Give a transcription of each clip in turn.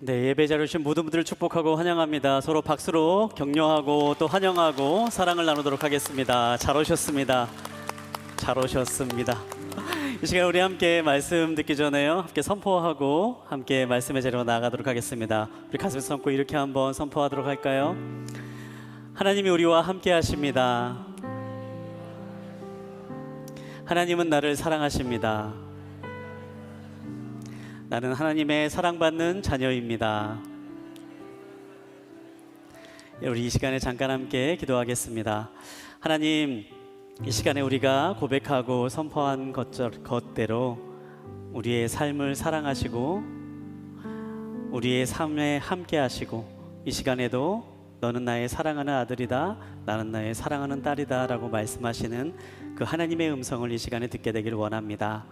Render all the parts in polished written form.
네, 예배 자리에 오신 모든 분들을 축복하고 환영합니다. 서로 박수로 격려하고 또 환영하고 사랑을 나누도록 하겠습니다. 잘 오셨습니다. 잘 오셨습니다. 이 시간 우리 함께 말씀 듣기 전에요, 함께 선포하고 함께 말씀의 자리로 나아가도록 하겠습니다. 우리 가슴 숨고 이렇게 한번 선포하도록 할까요? 하나님이 우리와 함께 하십니다. 하나님은 나를 사랑하십니다. 나는 하나님의 사랑받는 자녀입니다. 우리 이 시간에 잠깐 함께 기도하겠습니다. 하나님, 이 시간에 우리가 고백하고 선포한 것대로 우리의 삶을 사랑하시고 우리의 삶에 함께 하시고, 이 시간에도 너는 나의 사랑하는 아들이다, 나는 나의 사랑하는 딸이다 라고 말씀하시는 그 하나님의 음성을 이 시간에 듣게 되길 원합니다.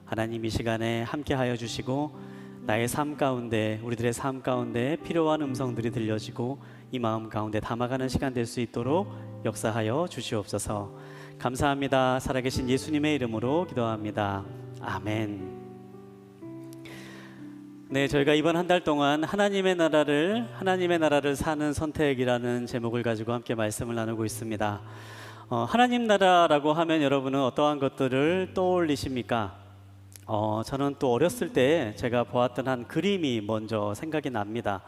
하나님, 이 시간에 함께 하여 주시고 나의 삶 가운데, 우리들의 삶 가운데 필요한 음성들이 들려지고 이 마음 가운데 담아가는 시간 될 수 있도록 역사하여 주시옵소서. 감사합니다. 살아계신 예수님의 이름으로 기도합니다. 아멘. 네, 저희가 이번 한 달 동안 하나님의 나라를 사는 선택이라는 제목을 가지고 함께 말씀을 나누고 있습니다. 하나님 나라라고 하면 여러분은 어떠한 것들을 떠올리십니까? 저는 또 어렸을 때 제가 보았던 한 그림이 먼저 생각이 납니다.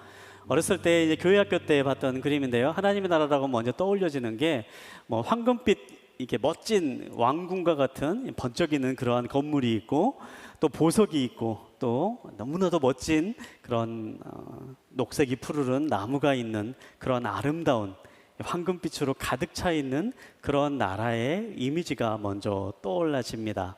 어렸을 때 이제 교회학교 때 봤던 그림인데요, 하나님의 나라라고 먼저 떠올려지는 게 황금빛 이렇게 멋진 왕궁과 같은 번쩍이는 그러한 건물이 있고, 또 보석이 있고, 또 너무나도 멋진 그런 녹색이 푸르른 나무가 있는 그런 아름다운 황금빛으로 가득 차 있는 그런 나라의 이미지가 먼저 떠올라집니다.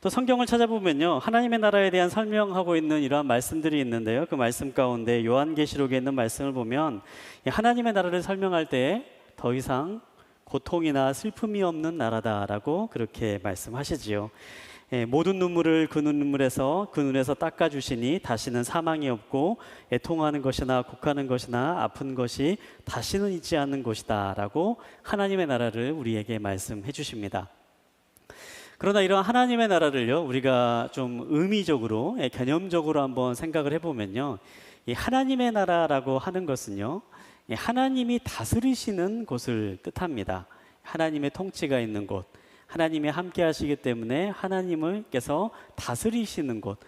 또 성경을 찾아보면요, 하나님의 나라에 대한 설명하고 있는 이러한 말씀들이 있는데요, 그 말씀 가운데 요한계시록에 있는 말씀을 보면 하나님의 나라를 설명할 때 더 이상 고통이나 슬픔이 없는 나라다라고 그렇게 말씀하시지요. 모든 눈물을 그 눈물에서 그 눈에서 닦아주시니 다시는 사망이 없고 애통하는 것이나 곡하는 것이나 아픈 것이 다시는 있지 않는 것이다 라고 하나님의 나라를 우리에게 말씀해 주십니다. 그러나 이런 하나님의 나라를요, 우리가 좀 의미적으로, 개념적으로 한번 생각을 해보면요, 이 하나님의 나라라고 하는 것은요, 하나님이 다스리시는 곳을 뜻합니다. 하나님의 통치가 있는 곳, 하나님이 함께 하시기 때문에 하나님께서 다스리시는 곳,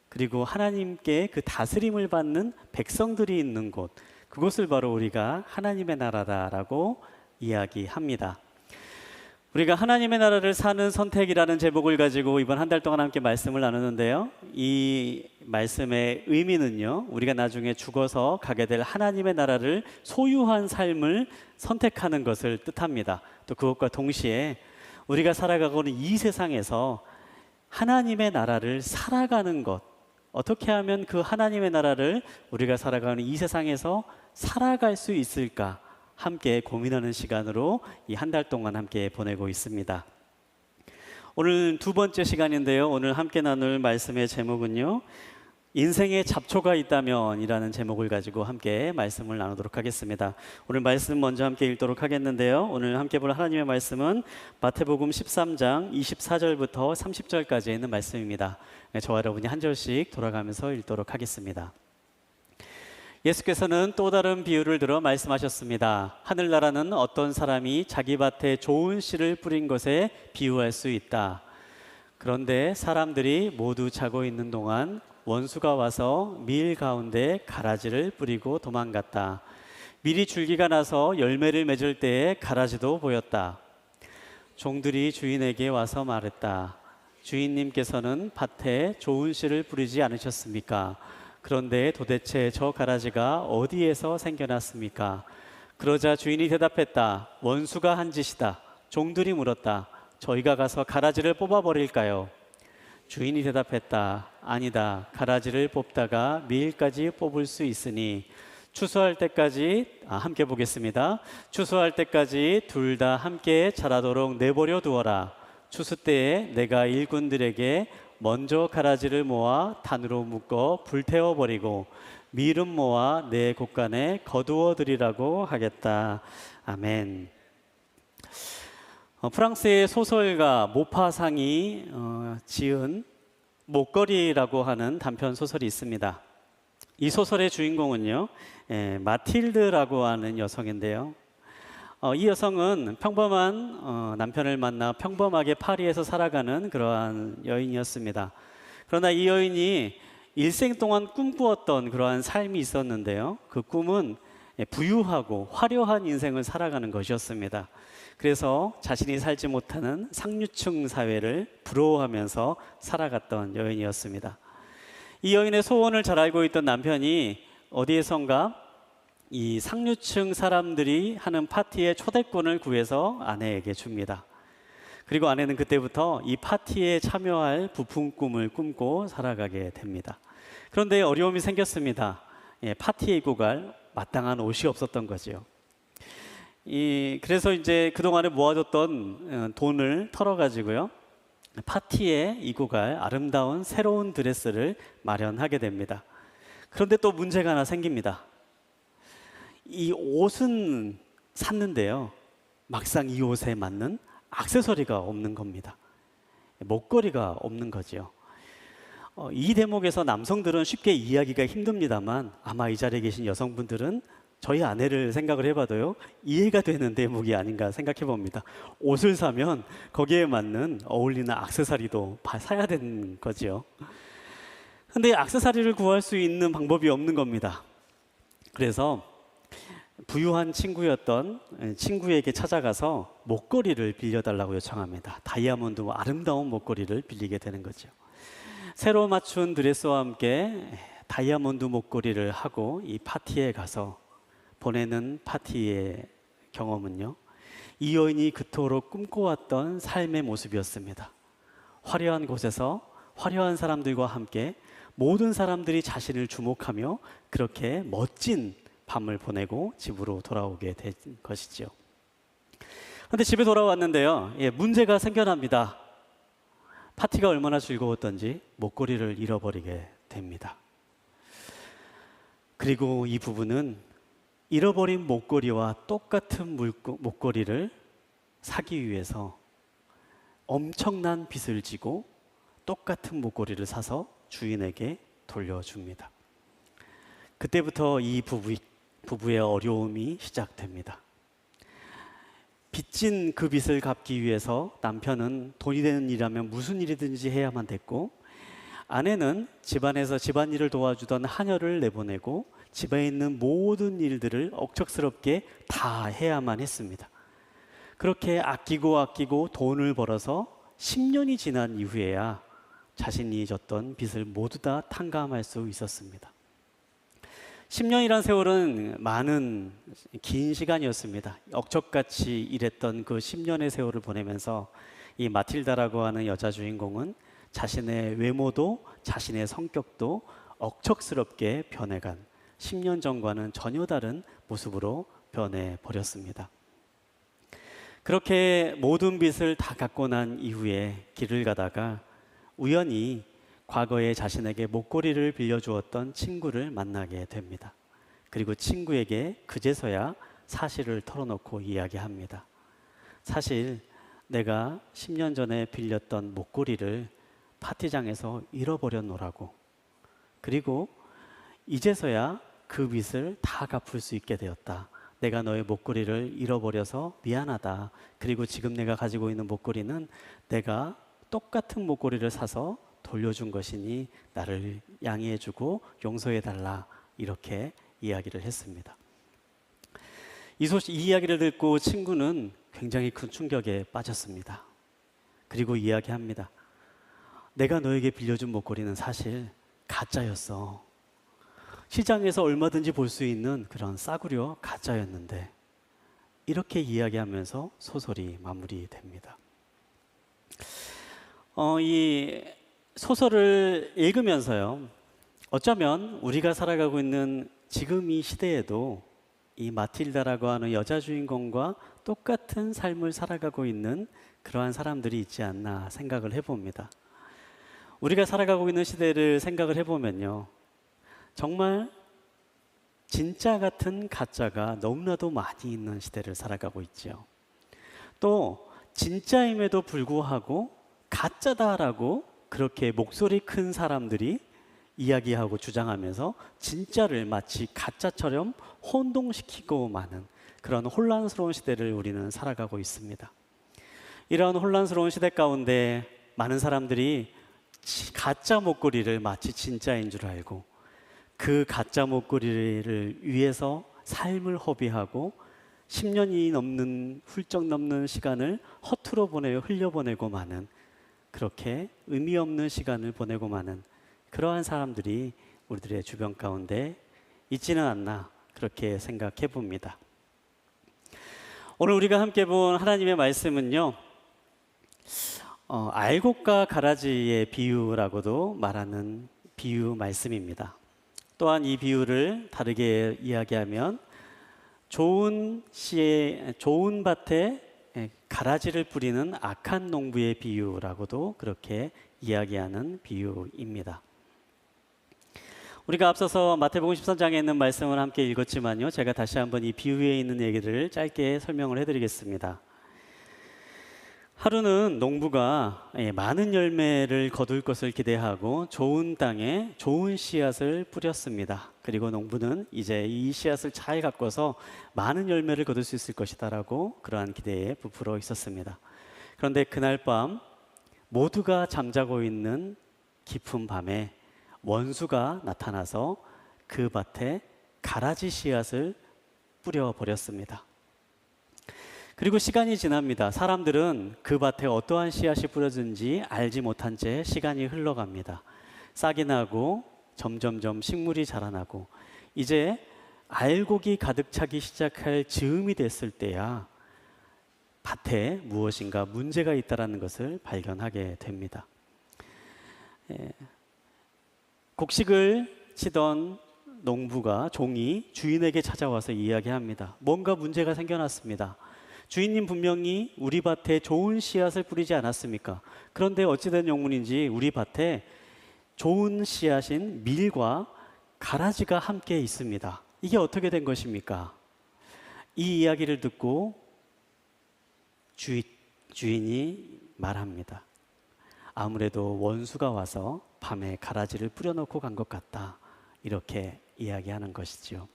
그리고 하나님께 그 다스림을 받는 백성들이 있는 곳, 그곳을 바로 우리가 하나님의 나라다라고 이야기합니다. 우리가 하나님의 나라를 사는 선택이라는 제목을 가지고 이번 한 달 동안 함께 말씀을 나누는데요, 이 말씀의 의미는요, 우리가 나중에 죽어서 가게 될 하나님의 나라를 소유한 삶을 선택하는 것을 뜻합니다. 또 그것과 동시에 우리가 살아가고 있는 이 세상에서 하나님의 나라를 살아가는 것, 어떻게 하면 그 하나님의 나라를 우리가 살아가는 이 세상에서 살아갈 수 있을까, 함께 고민하는 시간으로 이 한 달 동안 함께 보내고 있습니다. 오늘 두 번째 시간인데요, 오늘 함께 나눌 말씀의 제목은요, 인생에 잡초가 있다면 이라는 제목을 가지고 함께 말씀을 나누도록 하겠습니다. 오늘 말씀 먼저 함께 읽도록 하겠는데요, 오늘 함께 볼 하나님의 말씀은 마태복음 13장 24절부터 30절까지 있는 말씀입니다. 저와 여러분이 한 절씩 돌아가면서 읽도록 하겠습니다. 예수께서는 또 다른 비유를 들어 말씀하셨습니다. 하늘나라는 어떤 사람이 자기 밭에 좋은 씨를 뿌린 것에 비유할 수 있다. 그런데 사람들이 모두 자고 있는 동안 원수가 와서 밀 가운데 가라지를 뿌리고 도망갔다. 밀이 줄기가 나서 열매를 맺을 때에 가라지도 보였다. 종들이 주인에게 와서 말했다. 주인님께서는 밭에 좋은 씨를 뿌리지 않으셨습니까? 그런데 도대체 저 가라지가 어디에서 생겨났습니까? 그러자 주인이 대답했다. 원수가 한 짓이다. 종들이 물었다. 저희가 가서 가라지를 뽑아버릴까요? 주인이 대답했다. 아니다. 가라지를 뽑다가 밀까지 뽑을 수 있으니 추수할 때까지, 함께 보겠습니다. 추수할 때까지 둘 다 함께 자라도록 내버려 두어라. 추수 때에 내가 일꾼들에게 먼저 가라지를 모아 단으로 묶어 불태워버리고 밀은 모아 내 곳간에 거두어 드리라고 하겠다. 아멘. 프랑스의 소설가 모파상이 지은 목걸이라고 하는 단편 소설이 있습니다. 이 소설의 주인공은요, 마틸드라고 하는 여성인데요. 이 여성은 평범한 남편을 만나 평범하게 파리에서 살아가는 그러한 여인이었습니다. 그러나 이 여인이 일생 동안 꿈꾸었던 그러한 삶이 있었는데요. 그 꿈은 부유하고 화려한 인생을 살아가는 것이었습니다. 그래서 자신이 살지 못하는 상류층 사회를 부러워하면서 살아갔던 여인이었습니다. 이 여인의 소원을 잘 알고 있던 남편이 어디에선가 이 상류층 사람들이 하는 파티에 초대권을 구해서 아내에게 줍니다. 그리고 아내는 그때부터 이 파티에 참여할 부푼 꿈을 꿈고 살아가게 됩니다. 그런데 어려움이 생겼습니다. 파티에 입고 갈 마땅한 옷이 없었던 거죠. 그래서 이제 그동안에 모아뒀던 돈을 털어가지고요, 파티에 입고 갈 아름다운 새로운 드레스를 마련하게 됩니다. 그런데 또 문제가 하나 생깁니다. 이 옷은 샀는데요, 막상 이 옷에 맞는 액세서리가 없는 겁니다. 목걸이가 없는 거죠. 이 대목에서 남성들은 쉽게 이해하기가 힘듭니다만 아마 이 자리에 계신 여성분들은 저희 아내를 생각을 해봐도요, 이해가 되는 대목이 아닌가 생각해 봅니다. 옷을 사면 거기에 맞는 어울리는 액세서리도 사야 되는 거죠. 근데 액세서리를 구할 수 있는 방법이 없는 겁니다. 그래서 부유한 친구였던 친구에게 찾아가서 목걸이를 빌려달라고 요청합니다. 다이아몬드 아름다운 목걸이를 빌리게 되는 거죠. 새로 맞춘 드레스와 함께 다이아몬드 목걸이를 하고 이 파티에 가서 보내는 파티의 경험은요, 이 여인이 그토록 꿈꿔왔던 삶의 모습이었습니다. 화려한 곳에서 화려한 사람들과 함께 모든 사람들이 자신을 주목하며 그렇게 멋진 밤을 보내고 집으로 돌아오게 된 것이죠. 그런데 집에 돌아왔는데요, 문제가 생겨납니다. 파티가 얼마나 즐거웠던지 목걸이를 잃어버리게 됩니다. 그리고 이 부부는 잃어버린 목걸이와 똑같은 목걸이를 사기 위해서 엄청난 빚을 지고 똑같은 목걸이를 사서 주인에게 돌려줍니다. 그때부터 이 부부의 어려움이 시작됩니다. 빚진 그 빚을 갚기 위해서 남편은 돈이 되는 일이라면 무슨 일이든지 해야만 됐고, 아내는 집안에서 집안일을 도와주던 하녀를 내보내고 집에 있는 모든 일들을 억척스럽게 다 해야만 했습니다. 그렇게 아끼고 돈을 벌어서 10년이 지난 이후에야 자신이 졌던 빚을 모두 다 탕감할 수 있었습니다. 10년이란 세월은 많은 긴 시간이었습니다. 억척같이 일했던 그 10년의 세월을 보내면서 이 마틸다라고 하는 여자 주인공은 자신의 외모도 자신의 성격도 억척스럽게 변해간 10년 전과는 전혀 다른 모습으로 변해버렸습니다. 그렇게 모든 빚을 다 갚고 난 이후에 길을 가다가 우연히 과거에 자신에게 목걸이를 빌려주었던 친구를 만나게 됩니다. 그리고 친구에게 그제서야 사실을 털어놓고 이야기합니다. 사실 내가 10년 전에 빌렸던 목걸이를 파티장에서 잃어버렸노라고. 그리고 이제서야 그 빚을 다 갚을 수 있게 되었다. 내가 너의 목걸이를 잃어버려서 미안하다. 그리고 지금 내가 가지고 있는 목걸이는 내가 똑같은 목걸이를 사서 돌려준 것이니 나를 양해해주고 용서해달라. 이렇게 이야기를 했습니다. 이 이야기를 듣고 친구는 굉장히 큰 충격에 빠졌습니다. 그리고 이야기합니다. 내가 너에게 빌려준 목걸이는 사실 가짜였어. 시장에서 얼마든지 볼 수 있는 그런 싸구려 가짜였는데, 이렇게 이야기하면서 소설이 마무리됩니다. 이 소설을 읽으면서요, 어쩌면 우리가 살아가고 있는 지금 이 시대에도 이 마틸다라고 하는 여자 주인공과 똑같은 삶을 살아가고 있는 그러한 사람들이 있지 않나 생각을 해봅니다. 우리가 살아가고 있는 시대를 생각을 해보면요, 정말 진짜 같은 가짜가 너무나도 많이 있는 시대를 살아가고 있죠. 또 진짜임에도 불구하고 가짜다라고 그렇게 목소리 큰 사람들이 이야기하고 주장하면서 진짜를 마치 가짜처럼 혼동시키고 마는 그런 혼란스러운 시대를 우리는 살아가고 있습니다. 이러한 혼란스러운 시대 가운데 많은 사람들이 가짜 목걸이를 마치 진짜인 줄 알고 그 가짜 목걸이를 위해서 삶을 허비하고 10년이 훌쩍 넘는 시간을 허투루 흘려보내고 마는, 그렇게 의미 없는 시간을 보내고 마는 그러한 사람들이 우리들의 주변 가운데 있지는 않나, 그렇게 생각해 봅니다. 오늘 우리가 함께 본 하나님의 말씀은요, 알곡과 가라지의 비유라고도 말하는 비유 말씀입니다. 또한 이 비유를 다르게 이야기하면 좋은 밭에 가라지를 뿌리는 악한 농부의 비유라고도 그렇게 이야기하는 비유입니다. 우리가 앞서서 마태복음 13장에 있는 말씀을 함께 읽었지만요, 제가 다시 한번 이 비유에 있는 얘기를 짧게 설명을 해드리겠습니다. 하루는 농부가 많은 열매를 거둘 것을 기대하고 좋은 땅에 좋은 씨앗을 뿌렸습니다. 그리고 농부는 이제 이 씨앗을 잘 가꿔서 많은 열매를 거둘 수 있을 것이다라고 그러한 기대에 부풀어 있었습니다. 그런데 그날 밤 모두가 잠자고 있는 깊은 밤에 원수가 나타나서 그 밭에 가라지 씨앗을 뿌려버렸습니다. 그리고 시간이 지납니다. 사람들은 그 밭에 어떠한 씨앗이 뿌려진지 알지 못한 채 시간이 흘러갑니다. 싹이 나고 점점점 식물이 자라나고 이제 알곡이 가득 차기 시작할 즈음이 됐을 때야 밭에 무엇인가 문제가 있다는 것을 발견하게 됩니다. 곡식을 치던 농부가 종이 주인에게 찾아와서 이야기합니다. 뭔가 문제가 생겨났습니다. 주인님, 분명히 우리 밭에 좋은 씨앗을 뿌리지 않았습니까? 그런데 어찌된 영문인지 우리 밭에 좋은 씨앗인 밀과 가라지가 함께 있습니다. 이게 어떻게 된 것입니까? 이 이야기를 듣고 주인이 말합니다. 아무래도 원수가 와서 밤에 가라지를 뿌려놓고 간 것 같다, 이렇게 이야기하는 것이죠.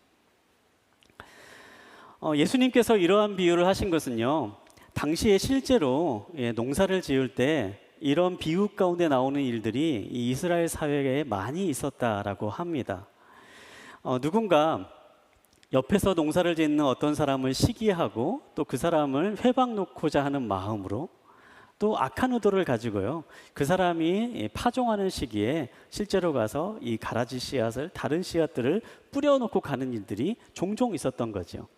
예수님께서 이러한 비유를 하신 것은요, 당시에 실제로 농사를 지을 때 이런 비유 가운데 나오는 일들이 이 이스라엘 사회에 많이 있었다라고 합니다. 누군가 옆에서 농사를 짓는 어떤 사람을 시기하고 또 그 사람을 회방 놓고자 하는 마음으로 또 악한 의도를 가지고요, 그 사람이 파종하는 시기에 실제로 가서 이 가라지 씨앗을, 다른 씨앗들을 뿌려놓고 가는 일들이 종종 있었던 거죠.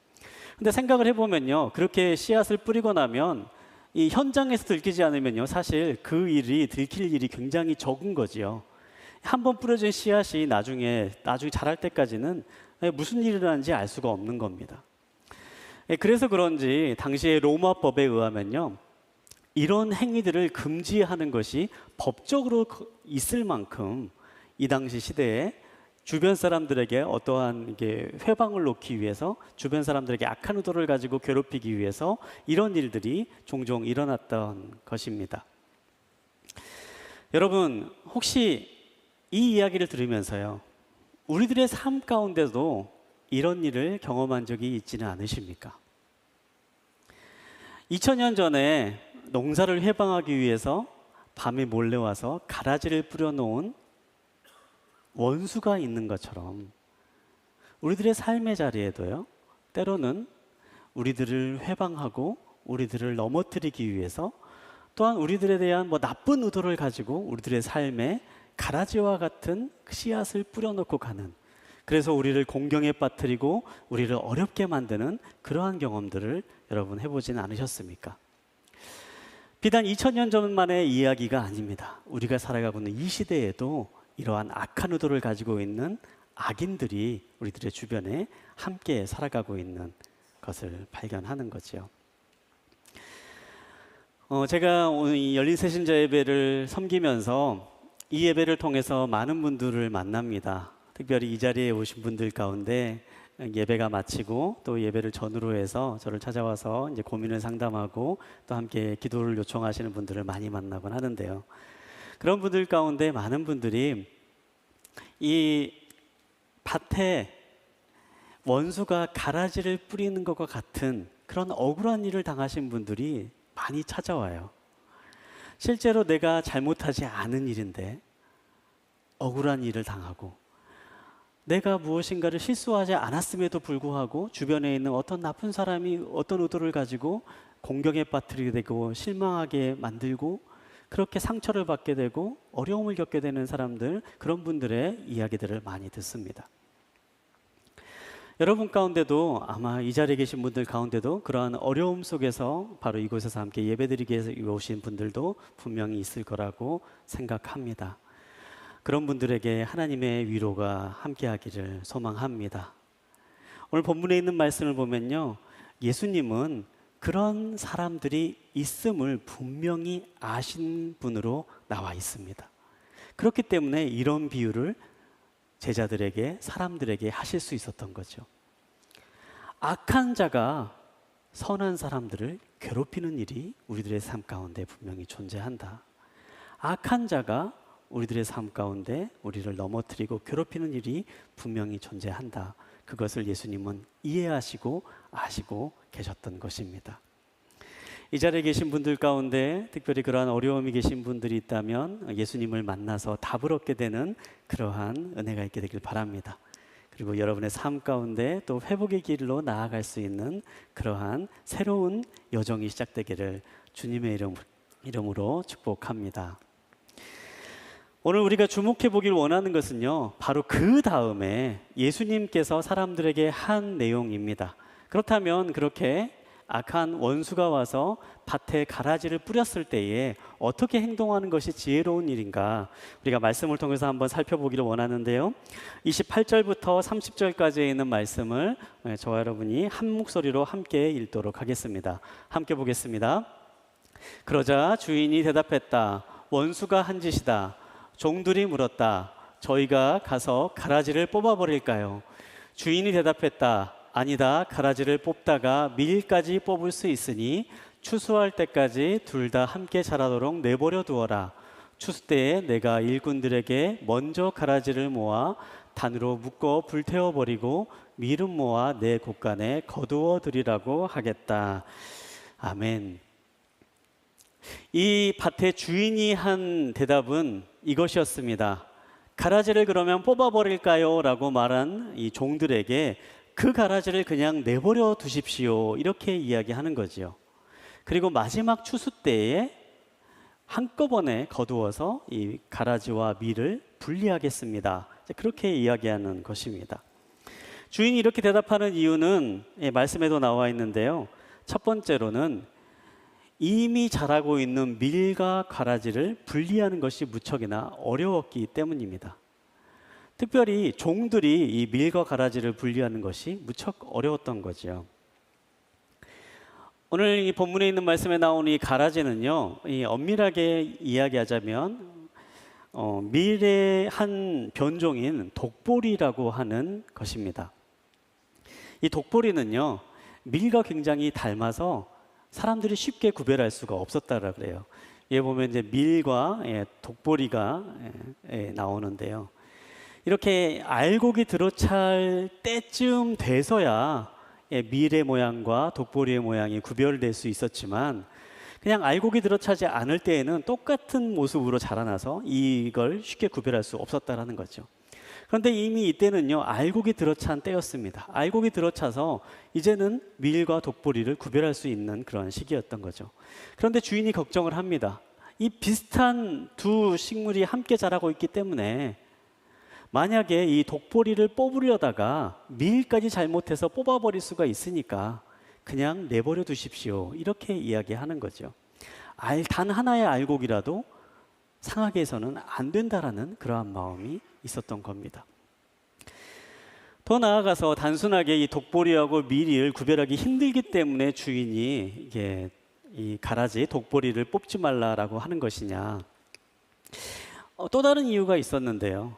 근데 생각을 해보면요, 그렇게 씨앗을 뿌리고 나면 이 현장에서 들키지 않으면요, 사실 그 일이 들킬 일이 굉장히 적은 거지요. 한번 뿌려진 씨앗이 나중에 자랄 때까지는 무슨 일이 일어나는지 알 수가 없는 겁니다. 그래서 그런지 당시의 로마법에 의하면요, 이런 행위들을 금지하는 것이 법적으로 있을 만큼 이 당시 시대에 주변 사람들에게 어떠한 회방을 놓기 위해서, 주변 사람들에게 악한 의도를 가지고 괴롭히기 위해서 이런 일들이 종종 일어났던 것입니다. 여러분, 혹시 이 이야기를 들으면서요, 우리들의 삶 가운데도 이런 일을 경험한 적이 있지는 않으십니까? 2000년 전에 농사를 회방하기 위해서 밤에 몰래 와서 가라지를 뿌려놓은 원수가 있는 것처럼 우리들의 삶의 자리에도요, 때로는 우리들을 회방하고 우리들을 넘어뜨리기 위해서, 또한 우리들에 대한 나쁜 의도를 가지고 우리들의 삶에 가라지와 같은 씨앗을 뿌려놓고 가는, 그래서 우리를 공경에 빠뜨리고 우리를 어렵게 만드는 그러한 경험들을 여러분 해보지는 않으셨습니까? 비단 2000년 전만의 이야기가 아닙니다. 우리가 살아가고 있는 이 시대에도 이러한 악한 의도를 가지고 있는 악인들이 우리들의 주변에 함께 살아가고 있는 것을 발견하는 거죠. 제가 오늘 이 열린 새신자 예배를 섬기면서 이 예배를 통해서 많은 분들을 만납니다. 특별히 이 자리에 오신 분들 가운데 예배가 마치고 또 예배를 전후로 해서 저를 찾아와서 이제 고민을 상담하고 또 함께 기도를 요청하시는 분들을 많이 만나곤 하는데요. 그런 분들 가운데 많은 분들이 이 밭에 원수가 가라지를 뿌리는 것과 같은 그런 억울한 일을 당하신 분들이 많이 찾아와요. 실제로 내가 잘못하지 않은 일인데 억울한 일을 당하고, 내가 무엇인가를 실수하지 않았음에도 불구하고 주변에 있는 어떤 나쁜 사람이 어떤 의도를 가지고 공경에 빠뜨리게 되고 실망하게 만들고 그렇게 상처를 받게 되고 어려움을 겪게 되는 사람들, 그런 분들의 이야기들을 많이 듣습니다. 여러분 가운데도, 아마 이 자리에 계신 분들 가운데도 그러한 어려움 속에서 바로 이곳에서 함께 예배드리기 위해서 오신 분들도 분명히 있을 거라고 생각합니다. 그런 분들에게 하나님의 위로가 함께하기를 소망합니다. 오늘 본문에 있는 말씀을 보면요, 예수님은 그런 사람들이 있음을 분명히 아신 분으로 나와 있습니다. 그렇기 때문에 이런 비유를 제자들에게, 사람들에게 하실 수 있었던 거죠. 악한 자가 선한 사람들을 괴롭히는 일이 우리들의 삶 가운데 분명히 존재한다. 악한 자가 우리들의 삶 가운데 우리를 넘어뜨리고 괴롭히는 일이 분명히 존재한다. 그것을 예수님은 이해하시고 아시고 계셨던 것입니다. 이 자리에 계신 분들 가운데 특별히 그러한 어려움이 계신 분들이 있다면 예수님을 만나서 답을 얻게 되는 그러한 은혜가 있게 되길 바랍니다. 그리고 여러분의 삶 가운데 또 회복의 길로 나아갈 수 있는 그러한 새로운 여정이 시작되기를 주님의 이름으로 축복합니다. 오늘 우리가 주목해 보길 원하는 것은요, 바로 그 다음에 예수님께서 사람들에게 한 내용입니다. 그렇다면 그렇게 악한 원수가 와서 밭에 가라지를 뿌렸을 때에 어떻게 행동하는 것이 지혜로운 일인가, 우리가 말씀을 통해서 한번 살펴보기를 원하는데요, 28절부터 30절까지에 있는 말씀을 저와 여러분이 한 목소리로 함께 읽도록 하겠습니다. 함께 보겠습니다. 그러자 주인이 대답했다. 원수가 한 짓이다. 종들이 물었다. 저희가 가서 가라지를 뽑아버릴까요? 주인이 대답했다. 아니다. 가라지를 뽑다가 밀까지 뽑을 수 있으니 추수할 때까지 둘 다 함께 자라도록 내버려 두어라. 추수 때에 내가 일꾼들에게 먼저 가라지를 모아 단으로 묶어 불태워버리고 밀은 모아 내 곳간에 거두어 드리라고 하겠다. 아멘. 이 밭의 주인이 한 대답은 이것이었습니다. 가라지를 그러면 뽑아버릴까요? 라고 말한 이 종들에게 그 가라지를 그냥 내버려 두십시오, 이렇게 이야기하는 거지요. 그리고 마지막 추수 때에 한꺼번에 거두어서 이 가라지와 밀을 분리하겠습니다. 그렇게 이야기하는 것입니다. 주인이 이렇게 대답하는 이유는 말씀에도 나와 있는데요, 첫 번째로는 이미 자라고 있는 밀과 가라지를 분리하는 것이 무척이나 어려웠기 때문입니다. 특별히 종들이 이 밀과 가라지를 분리하는 것이 무척 어려웠던 거죠. 오늘 이 본문에 있는 말씀에 나오는 이 가라지는요, 이 엄밀하게 이야기하자면 밀의 한 변종인 독보리라고 하는 것입니다. 이 독보리는요, 밀과 굉장히 닮아서 사람들이 쉽게 구별할 수가 없었다라 그래요. 여기 보면 이제 밀과 독보리가 나오는데요. 이렇게 알곡이 들어찰 때쯤 돼서야 밀의 모양과 독보리의 모양이 구별될 수 있었지만, 그냥 알곡이 들어차지 않을 때에는 똑같은 모습으로 자라나서 이걸 쉽게 구별할 수 없었다라는 거죠. 그런데 이미 이때는요, 알곡이 들어찬 때였습니다. 알곡이 들어차서 이제는 밀과 독보리를 구별할 수 있는 그런 시기였던 거죠. 그런데 주인이 걱정을 합니다. 이 비슷한 두 식물이 함께 자라고 있기 때문에 만약에 이 독보리를 뽑으려다가 밀까지 잘못해서 뽑아버릴 수가 있으니까 그냥 내버려 두십시오, 이렇게 이야기하는 거죠. 단 하나의 알곡이라도 상하게 해서는 안 된다라는 그러한 마음이 있었던 겁니다. 더 나아가서 단순하게 이 독보리하고 밀을 구별하기 힘들기 때문에 주인이 이게 이 가라지 독보리를 뽑지 말라라고 하는 것이냐, 또 다른 이유가 있었는데요.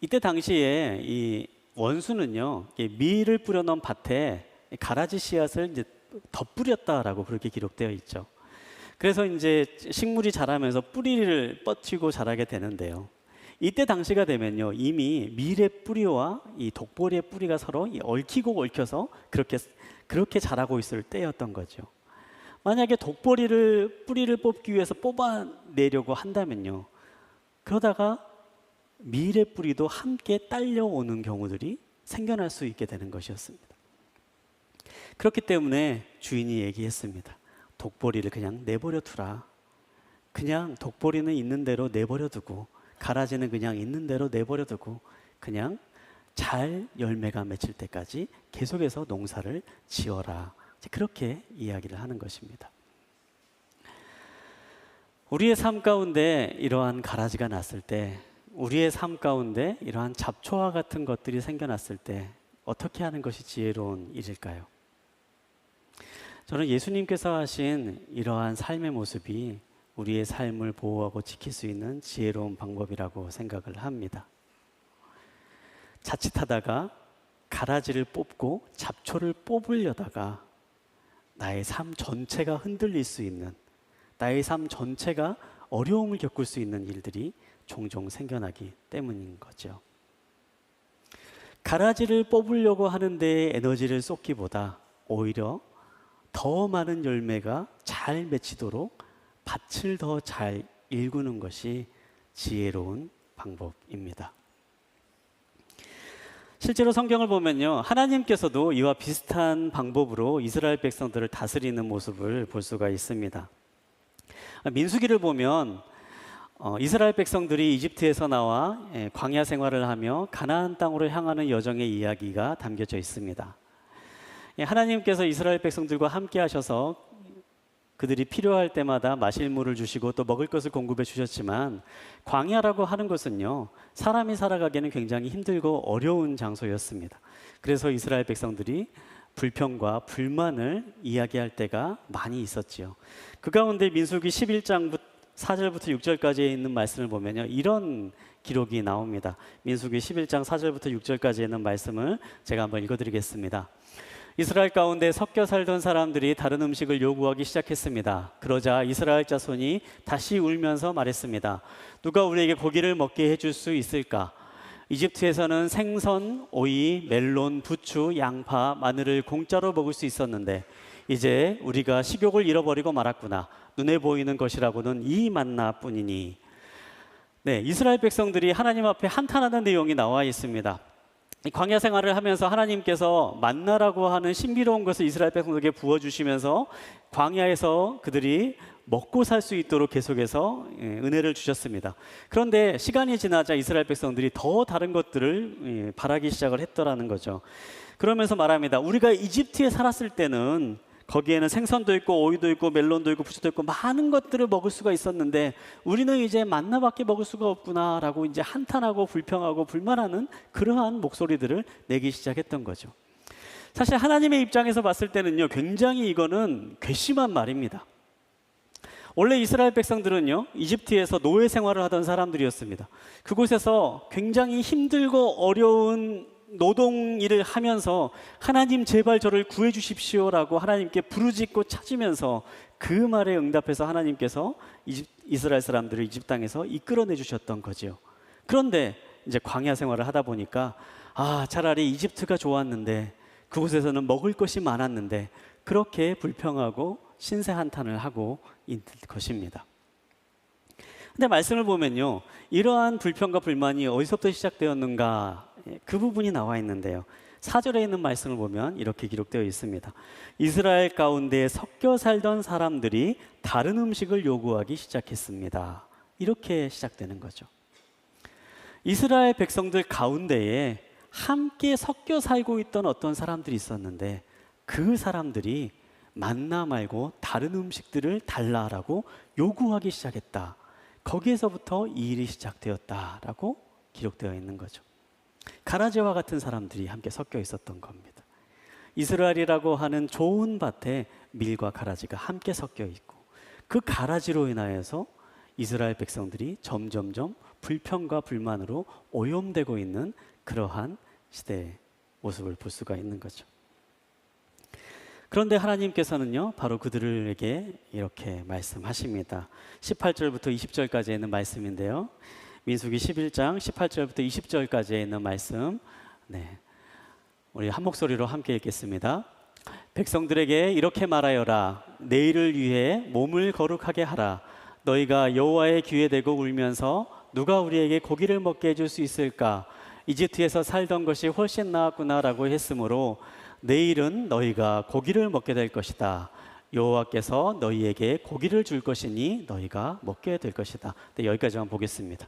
이때 당시에 이 원수는요, 밀을 뿌려놓은 밭에 가라지 씨앗을 이제 덧뿌렸다라고 그렇게 기록되어 있죠. 그래서 이제 식물이 자라면서 뿌리를 뻗치고 자라게 되는데요. 이때 당시가 되면요, 이미 밀의 뿌리와 이 독보리의 뿌리가 서로 얽히고 얽혀서 그렇게 자라고 있을 때였던 거죠. 만약에 뿌리를 뽑기 위해서 뽑아내려고 한다면요, 그러다가 밀의 뿌리도 함께 딸려오는 경우들이 생겨날 수 있게 되는 것이었습니다. 그렇기 때문에 주인이 얘기했습니다. 독보리를 그냥 내버려 두라. 그냥 독보리는 있는 대로 내버려 두고 가라지는 그냥 있는 대로 내버려 두고 그냥 잘 열매가 맺힐 때까지 계속해서 농사를 지어라. 그렇게 이야기를 하는 것입니다. 우리의 삶 가운데 이러한 가라지가 났을 때, 우리의 삶 가운데 이러한 잡초와 같은 것들이 생겨났을 때 어떻게 하는 것이 지혜로운 일일까요? 저는 예수님께서 하신 이러한 삶의 모습이 우리의 삶을 보호하고 지킬 수 있는 지혜로운 방법이라고 생각을 합니다. 자칫하다가 가라지를 뽑고 잡초를 뽑으려다가 나의 삶 전체가 흔들릴 수 있는, 나의 삶 전체가 어려움을 겪을 수 있는 일들이 종종 생겨나기 때문인 거죠. 가라지를 뽑으려고 하는 데에 에너지를 쏟기보다 오히려 더 많은 열매가 잘 맺히도록 밭을 더 잘 일구는 것이 지혜로운 방법입니다. 실제로 성경을 보면요, 하나님께서도 이와 비슷한 방법으로 이스라엘 백성들을 다스리는 모습을 볼 수가 있습니다. 민수기를 보면 이스라엘 백성들이 이집트에서 나와 광야 생활을 하며 가나안 땅으로 향하는 여정의 이야기가 담겨져 있습니다. 하나님께서 이스라엘 백성들과 함께 하셔서 그들이 필요할 때마다 마실 물을 주시고 또 먹을 것을 공급해 주셨지만, 광야라고 하는 것은요, 사람이 살아가기에는 굉장히 힘들고 어려운 장소였습니다. 그래서 이스라엘 백성들이 불평과 불만을 이야기할 때가 많이 있었지요. 그 가운데 민수기 11장 4절부터 6절까지에 있는 말씀을 보면요, 이런 기록이 나옵니다. 민수기 11장 4절부터 6절까지에 있는 말씀을 제가 한번 읽어드리겠습니다. 이스라엘 가운데 섞여 살던 사람들이 다른 음식을 요구하기 시작했습니다. 그러자 이스라엘 자손이 다시 울면서 말했습니다. 누가 우리에게 고기를 먹게 해줄 수 있을까? 이집트에서는 생선, 오이, 멜론, 부추, 양파, 마늘을 공짜로 먹을 수 있었는데 이제 우리가 식욕을 잃어버리고 말았구나. 눈에 보이는 것이라고는 이 만나뿐이니. 네, 이스라엘 백성들이 하나님 앞에 한탄하는 내용이 나와 있습니다. 광야 생활을 하면서 하나님께서 만나라고 하는 신비로운 것을 이스라엘 백성들에게 부어주시면서 광야에서 그들이 먹고 살 수 있도록 계속해서 은혜를 주셨습니다. 그런데 시간이 지나자 이스라엘 백성들이 더 다른 것들을 바라기 시작을 했더라는 거죠. 그러면서 말합니다. 우리가 이집트에 살았을 때는 거기에는 생선도 있고 오이도 있고 멜론도 있고 부추도 있고 많은 것들을 먹을 수가 있었는데 우리는 이제 만나밖에 먹을 수가 없구나라고 이제 한탄하고 불평하고 불만하는 그러한 목소리들을 내기 시작했던 거죠. 사실 하나님의 입장에서 봤을 때는요, 굉장히 이거는 괘씸한 말입니다. 원래 이스라엘 백성들은요, 이집트에서 노예 생활을 하던 사람들이었습니다. 그곳에서 굉장히 힘들고 어려운 노동 일을 하면서 하나님 제발 저를 구해 주십시오라고 하나님께 부르짖고 찾으면서 그 말에 응답해서 하나님께서 이스라엘 사람들을 이집트 땅에서 이끌어내 주셨던 거죠. 그런데 이제 광야 생활을 하다 보니까 차라리 이집트가 좋았는데 그곳에서는 먹을 것이 많았는데 그렇게 불평하고 신세 한탄을 하고 있는 것입니다. 근데 말씀을 보면요, 이러한 불평과 불만이 어디서부터 시작되었는가, 그 부분이 나와 있는데요, 4절에 있는 말씀을 보면 이렇게 기록되어 있습니다. 이스라엘 가운데 섞여 살던 사람들이 다른 음식을 요구하기 시작했습니다. 이렇게 시작되는 거죠. 이스라엘 백성들 가운데에 함께 섞여 살고 있던 어떤 사람들이 있었는데 그 사람들이 만나 말고 다른 음식들을 달라라고 요구하기 시작했다. 거기에서부터 이 일이 시작되었다라고 기록되어 있는 거죠. 가라지와 같은 사람들이 함께 섞여 있었던 겁니다. 이스라엘이라고 하는 좋은 밭에 밀과 가라지가 함께 섞여 있고 그 가라지로 인하여서 이스라엘 백성들이 점점점 불평과 불만으로 오염되고 있는 그러한 시대의 모습을 볼 수가 있는 거죠. 그런데 하나님께서는요, 바로 그들에게 이렇게 말씀하십니다. 18절부터 20절까지 있는 말씀인데요, 민수기 11장 18절부터 20절까지에 있는 말씀, 우리 한 목소리로 함께 읽겠습니다. 백성들에게 이렇게 말하여라. 내일을 위해 몸을 거룩하게 하라. 너희가 여호와의 귀에 대고 울면서 누가 우리에게 고기를 먹게 해줄 수 있을까? 이집트에서 살던 것이 훨씬 나았구나라고 했으므로 내일은 너희가 고기를 먹게 될 것이다. 여호와께서 너희에게 고기를 줄 것이니 너희가 먹게 될 것이다. 여기까지만 보겠습니다.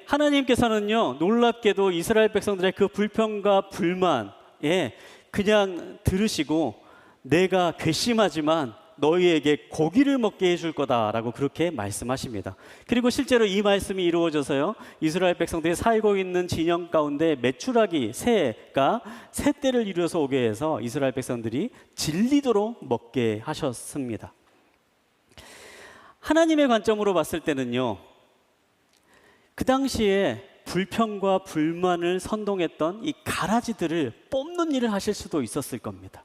하나님께서는요, 놀랍게도 이스라엘 백성들의 그 불평과 불만에 그냥 들으시고 내가 괘씸하지만 너희에게 고기를 먹게 해줄 거다라고 그렇게 말씀하십니다. 그리고 실제로 이 말씀이 이루어져서요, 이스라엘 백성들이 살고 있는 진영 가운데 메추라기 새가 새떼를 이루어서 오게 해서 이스라엘 백성들이 질리도록 먹게 하셨습니다. 하나님의 관점으로 봤을 때는요, 그 당시에 불평과 불만을 선동했던 이 가라지들을 뽑는 일을 하실 수도 있었을 겁니다.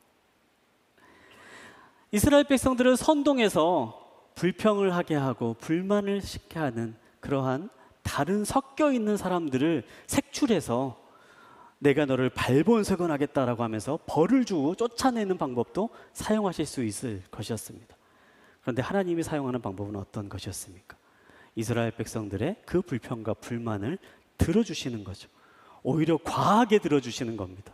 이스라엘 백성들을 선동해서 불평을 하게 하고 불만을 시게 하는 그러한 다른 섞여 있는 사람들을 색출해서 내가 너를 발본색원하겠다라고 하면서 벌을 주고 쫓아내는 방법도 사용하실 수 있을 것이었습니다. 그런데 하나님이 사용하는 방법은 어떤 것이었습니까? 이스라엘 백성들의 그 불평과 불만을 들어주시는 거죠. 오히려 과하게 들어주시는 겁니다.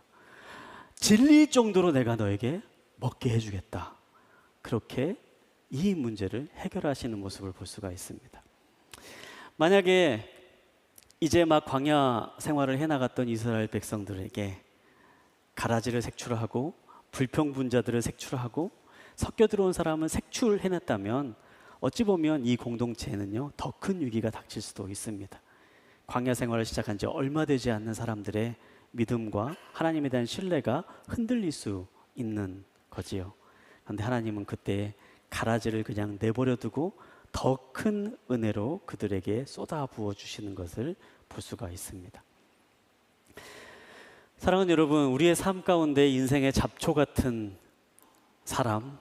질릴 정도로 내가 너에게 먹게 해주겠다. 그렇게 이 문제를 해결하시는 모습을 볼 수가 있습니다. 만약에 이제 막 광야 생활을 해나갔던 이스라엘 백성들에게 가라지를 색출하고 불평분자들을 색출하고 섞여 들어온 사람은 색출해냈다면 어찌 보면 이 공동체에는요, 더 큰 위기가 닥칠 수도 있습니다. 광야 생활을 시작한 지 얼마 되지 않는 사람들의 믿음과 하나님에 대한 신뢰가 흔들릴 수 있는 거지요. 그런데 하나님은 그때 가라지를 그냥 내버려 두고 더 큰 은혜로 그들에게 쏟아 부어 주시는 것을 볼 수가 있습니다. 사랑하는 여러분, 우리의 삶 가운데 인생의 잡초 같은 사람,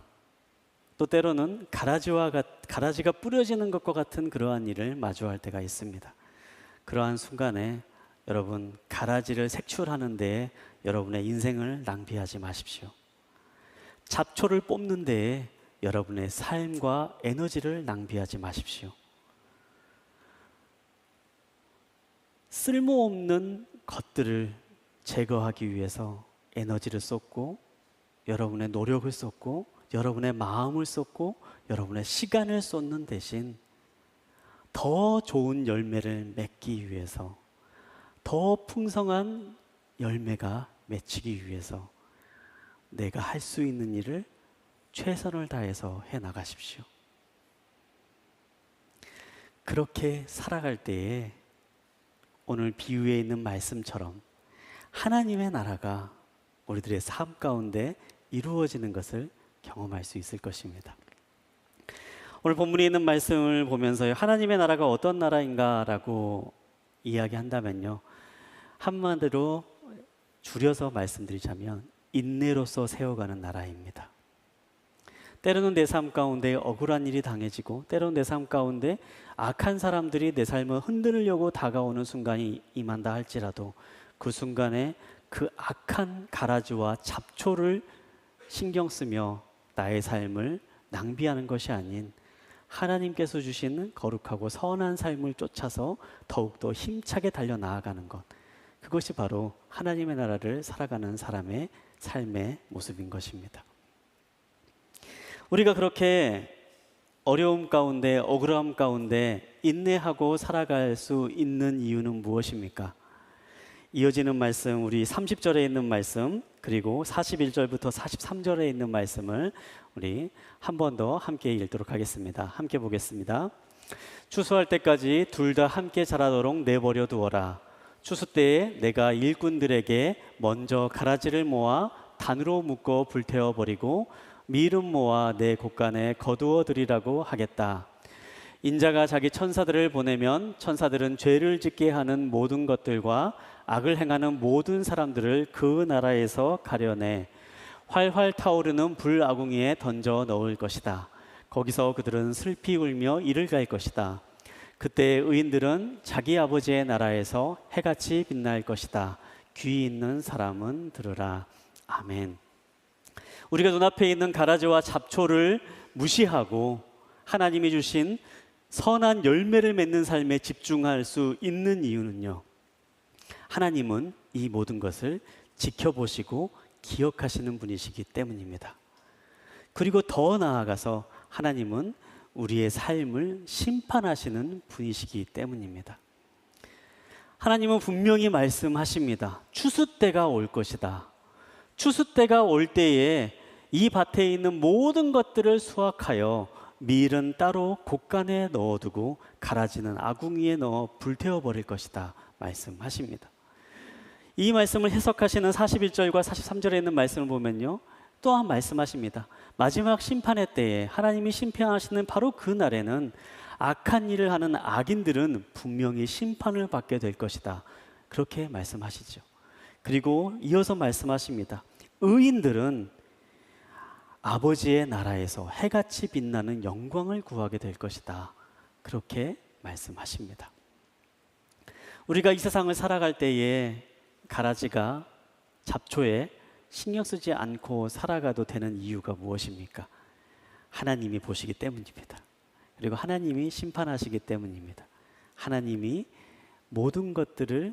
또 때로는 가라지가 뿌려지는 것과 같은 그러한 일을 마주할 때가 있습니다. 그러한 순간에 여러분, 가라지를 색출하는 데에 여러분의 인생을 낭비하지 마십시오. 잡초를 뽑는 데에 여러분의 삶과 에너지를 낭비하지 마십시오. 쓸모없는 것들을 제거하기 위해서 에너지를 쏟고 여러분의 노력을 쏟고 여러분의 마음을 쏟고 여러분의 시간을 쏟는 대신 더 좋은 열매를 맺기 위해서, 더 풍성한 열매가 맺히기 위해서 내가 할 수 있는 일을 최선을 다해서 해나가십시오. 그렇게 살아갈 때에 오늘 비유에 있는 말씀처럼 하나님의 나라가 우리들의 삶 가운데 이루어지는 것을 경험할 수 있을 것입니다. 오늘 본문에 있는 말씀을 보면서 하나님의 나라가 어떤 나라인가라고 이야기한다면요, 한마디로 줄여서 말씀드리자면 인내로서 세워가는 나라입니다. 때로는 내 삶 가운데 억울한 일이 당해지고 때로는 내 삶 가운데 악한 사람들이 내 삶을 흔들려고 다가오는 순간이 임한다 할지라도 그 순간에 그 악한 가라지와 잡초를 신경 쓰며 나의 삶을 낭비하는 것이 아닌 하나님께서 주시는 거룩하고 선한 삶을 쫓아서 더욱더 힘차게 달려나아가는 것, 그것이 바로 하나님의 나라를 살아가는 사람의 삶의 모습인 것입니다. 우리가 그렇게 어려움 가운데, 억울함 가운데 인내하고 살아갈 수 있는 이유는 무엇입니까? 이어지는 말씀, 우리 30절에 있는 말씀, 그리고 41절부터 43절에 있는 말씀을 우리 한 번 더 함께 읽도록 하겠습니다. 함께 보겠습니다. 추수할 때까지 둘 다 함께 자라도록 내버려 두어라. 추수 때에 내가 일꾼들에게 먼저 가라지를 모아 단으로 묶어 불태워 버리고 밀은 모아 내 곳간에 거두어 드리라고 하겠다. 인자가 자기 천사들을 보내면 천사들은 죄를 짓게 하는 모든 것들과 악을 행하는 모든 사람들을 그 나라에서 가려내 활활 타오르는 불아궁이에 던져 넣을 것이다. 거기서 그들은 슬피 울며 이를 갈 것이다. 그때 의인들은 자기 아버지의 나라에서 해같이 빛날 것이다. 귀 있는 사람은 들으라. 아멘. 우리가 눈앞에 있는 가라지와 잡초를 무시하고 하나님이 주신 선한 열매를 맺는 삶에 집중할 수 있는 이유는요, 하나님은 이 모든 것을 지켜보시고 기억하시는 분이시기 때문입니다. 그리고 더 나아가서 하나님은 우리의 삶을 심판하시는 분이시기 때문입니다. 하나님은 분명히 말씀하십니다. 추수 때가 올 것이다. 추수 때가 올 때에 이 밭에 있는 모든 것들을 수확하여 밀은 따로 곡간에 넣어두고 가라지는 아궁이에 넣어 불태워 버릴 것이다 말씀하십니다. 이 말씀을 해석하시는 41절과 43절에 있는 말씀을 보면요, 또한 말씀하십니다. 마지막 심판의 때에 하나님이 심판하시는 바로 그 날에는 악한 일을 하는 악인들은 분명히 심판을 받게 될 것이다. 그렇게 말씀하시죠. 그리고 이어서 말씀하십니다. 의인들은 아버지의 나라에서 해같이 빛나는 영광을 구하게 될 것이다. 그렇게 말씀하십니다. 우리가 이 세상을 살아갈 때에 가라지가 잡초에 신경 쓰지 않고 살아가도 되는 이유가 무엇입니까? 하나님이 보시기 때문입니다. 그리고 하나님이 심판하시기 때문입니다. 하나님이 모든 것들을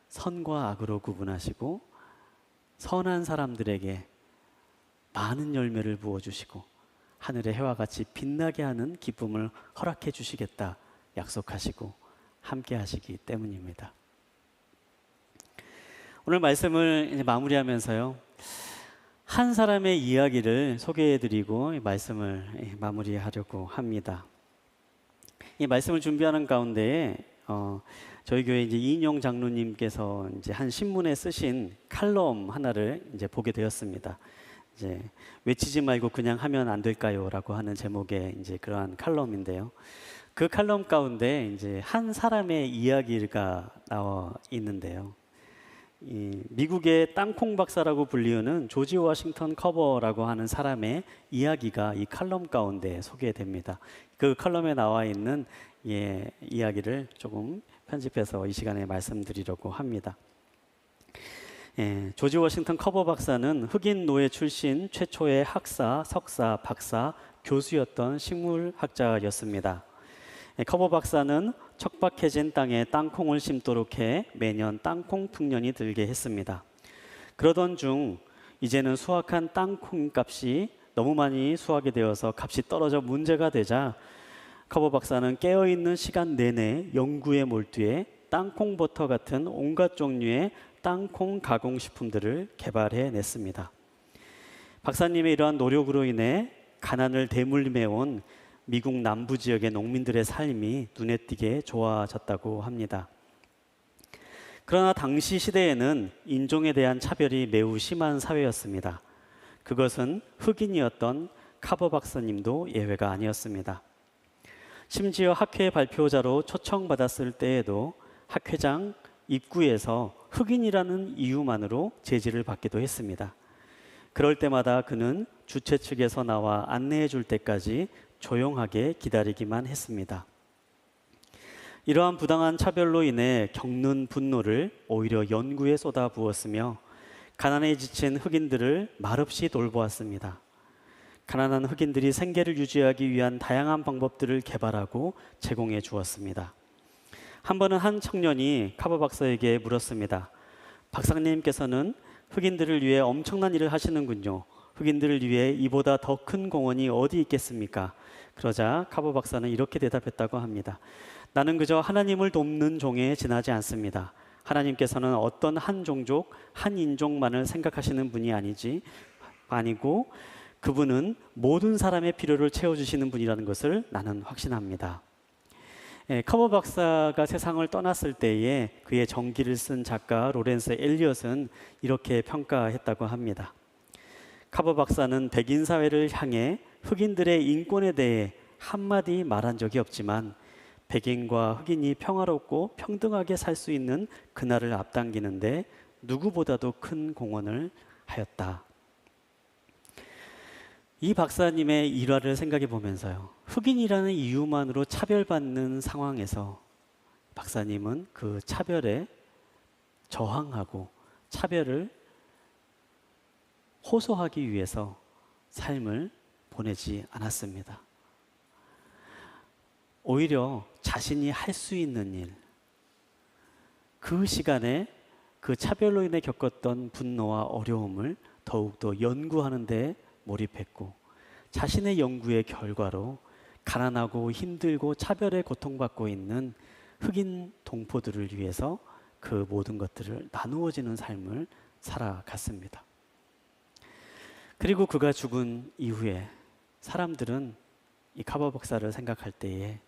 선과 악으로 구분하시고 선한 사람들에게 많은 열매를 부어주시고 하늘의 해와 같이 빛나게 하는 기쁨을 허락해 주시겠다 약속하시고 함께 하시기 때문입니다. 오늘 말씀을 이제 마무리하면서요, 한 사람의 이야기를 소개해드리고 말씀을 마무리하려고 합니다. 이 말씀을 준비하는 가운데에 저희 교회 이제 이인용 장로님께서 이제 한 신문에 쓰신 칼럼 하나를 이제 보게 되었습니다. 이제 외치지 말고 그냥 하면 안 될까요?라고 하는 제목의 이제 그러한 칼럼인데요. 그 칼럼 가운데 이제 한 사람의 이야기가 나와 있는데요. 이 미국의 땅콩 박사라고 불리우는 조지 워싱턴 커버라고 하는 사람의 이야기가 이 칼럼 가운데 소개됩니다. 그 칼럼에 나와 있는 이야기를 조금 편집해서 이 시간에 말씀드리려고 합니다. 조지 워싱턴 커버 박사는 흑인 노예 출신 최초의 학사, 석사, 박사, 교수였던 식물학자였습니다. 커버 박사는 척박해진 땅에 땅콩을 심도록 해 매년 땅콩 풍년이 들게 했습니다. 그러던 중 이제는 수확한 땅콩 값이 너무 많이 수확이 되어서 값이 떨어져 문제가 되자 커버 박사는 깨어있는 시간 내내 연구에 몰두해 땅콩 버터 같은 온갖 종류의 땅콩 가공식품들을 개발해냈습니다. 박사님의 이러한 노력으로 인해 가난을 대물림해온 미국 남부 지역의 농민들의 삶이 눈에 띄게 좋아졌다고 합니다. 그러나 당시 시대에는 인종에 대한 차별이 매우 심한 사회였습니다. 그것은 흑인이었던 카버 박사님도 예외가 아니었습니다. 심지어 학회 발표자로 초청받았을 때에도 학회장 입구에서 흑인이라는 이유만으로 제지를 받기도 했습니다. 그럴 때마다 그는 주최 측에서 나와 안내해 줄 때까지 조용하게 기다리기만 했습니다. 이러한 부당한 차별로 인해 겪는 분노를 오히려 연구에 쏟아부었으며 가난에 지친 흑인들을 말없이 돌보았습니다. 가난한 흑인들이 생계를 유지하기 위한 다양한 방법들을 개발하고 제공해 주었습니다. 한 번은 한 청년이 카버 박사에게 물었습니다. 박사님께서는 흑인들을 위해 엄청난 일을 하시는군요. 흑인들을 위해 이보다 더 큰 공헌이 어디 있겠습니까? 그러자 카버 박사는 이렇게 대답했다고 합니다. 나는 그저 하나님을 돕는 종에 지나지 않습니다. 하나님께서는 어떤 한 종족, 한 인종만을 생각하시는 분이 아니고 그분은 모든 사람의 필요를 채워주시는 분이라는 것을 나는 확신합니다. 커버 박사가 세상을 떠났을 때에 그의 전기를 쓴 작가 로렌스 엘리엇은 이렇게 평가했다고 합니다. 커버 박사는 백인 사회를 향해 흑인들의 인권에 대해 한마디 말한 적이 없지만 백인과 흑인이 평화롭고 평등하게 살 수 있는 그날을 앞당기는데 누구보다도 큰 공헌을 하였다. 이 박사님의 일화를 생각해 보면서요. 흑인이라는 이유만으로 차별받는 상황에서 박사님은 그 차별에 저항하고 차별을 호소하기 위해서 삶을 보내지 않았습니다. 오히려 자신이 할 수 있는 일, 그 시간에 그 차별로 인해 겪었던 분노와 어려움을 더욱더 연구하는 데 몰입했고, 자신의 연구의 결과로 가난하고 힘들고 차별에 고통받고 있는 흑인 동포들을 위해서 그 모든 것들을 나누어지는 삶을 살아갔습니다. 그리고 그가 죽은 이후에 사람들은 이 카버 박사를 생각할 때에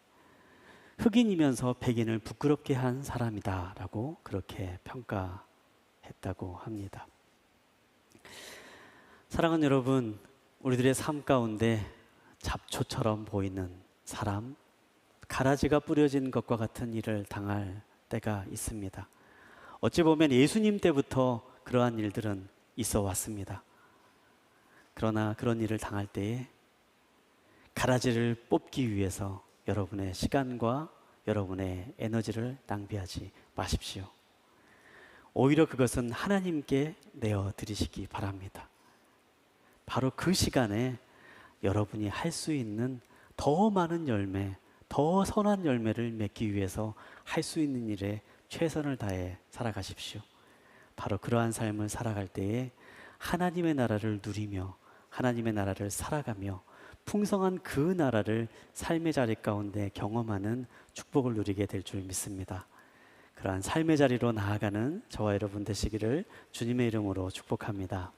흑인이면서 백인을 부끄럽게 한 사람이다라고 그렇게 평가했다고 합니다. 사랑하는 여러분, 우리들의 삶 가운데 잡초처럼 보이는 사람, 가라지가 뿌려진 것과 같은 일을 당할 때가 있습니다. 어찌 보면 예수님 때부터 그러한 일들은 있어 왔습니다. 그러나 그런 일을 당할 때에 가라지를 뽑기 위해서 여러분의 시간과 여러분의 에너지를 낭비하지 마십시오. 오히려 그것은 하나님께 내어 드리시기 바랍니다. 바로 그 시간에 여러분이 할 수 있는 더 많은 열매, 더 선한 열매를 맺기 위해서 할 수 있는 일에 최선을 다해 살아가십시오. 바로 그러한 삶을 살아갈 때에 하나님의 나라를 누리며 하나님의 나라를 살아가며 풍성한 그 나라를 삶의 자리 가운데 경험하는 축복을 누리게 될 줄 믿습니다. 그러한 삶의 자리로 나아가는 저와 여러분 되시기를 주님의 이름으로 축복합니다.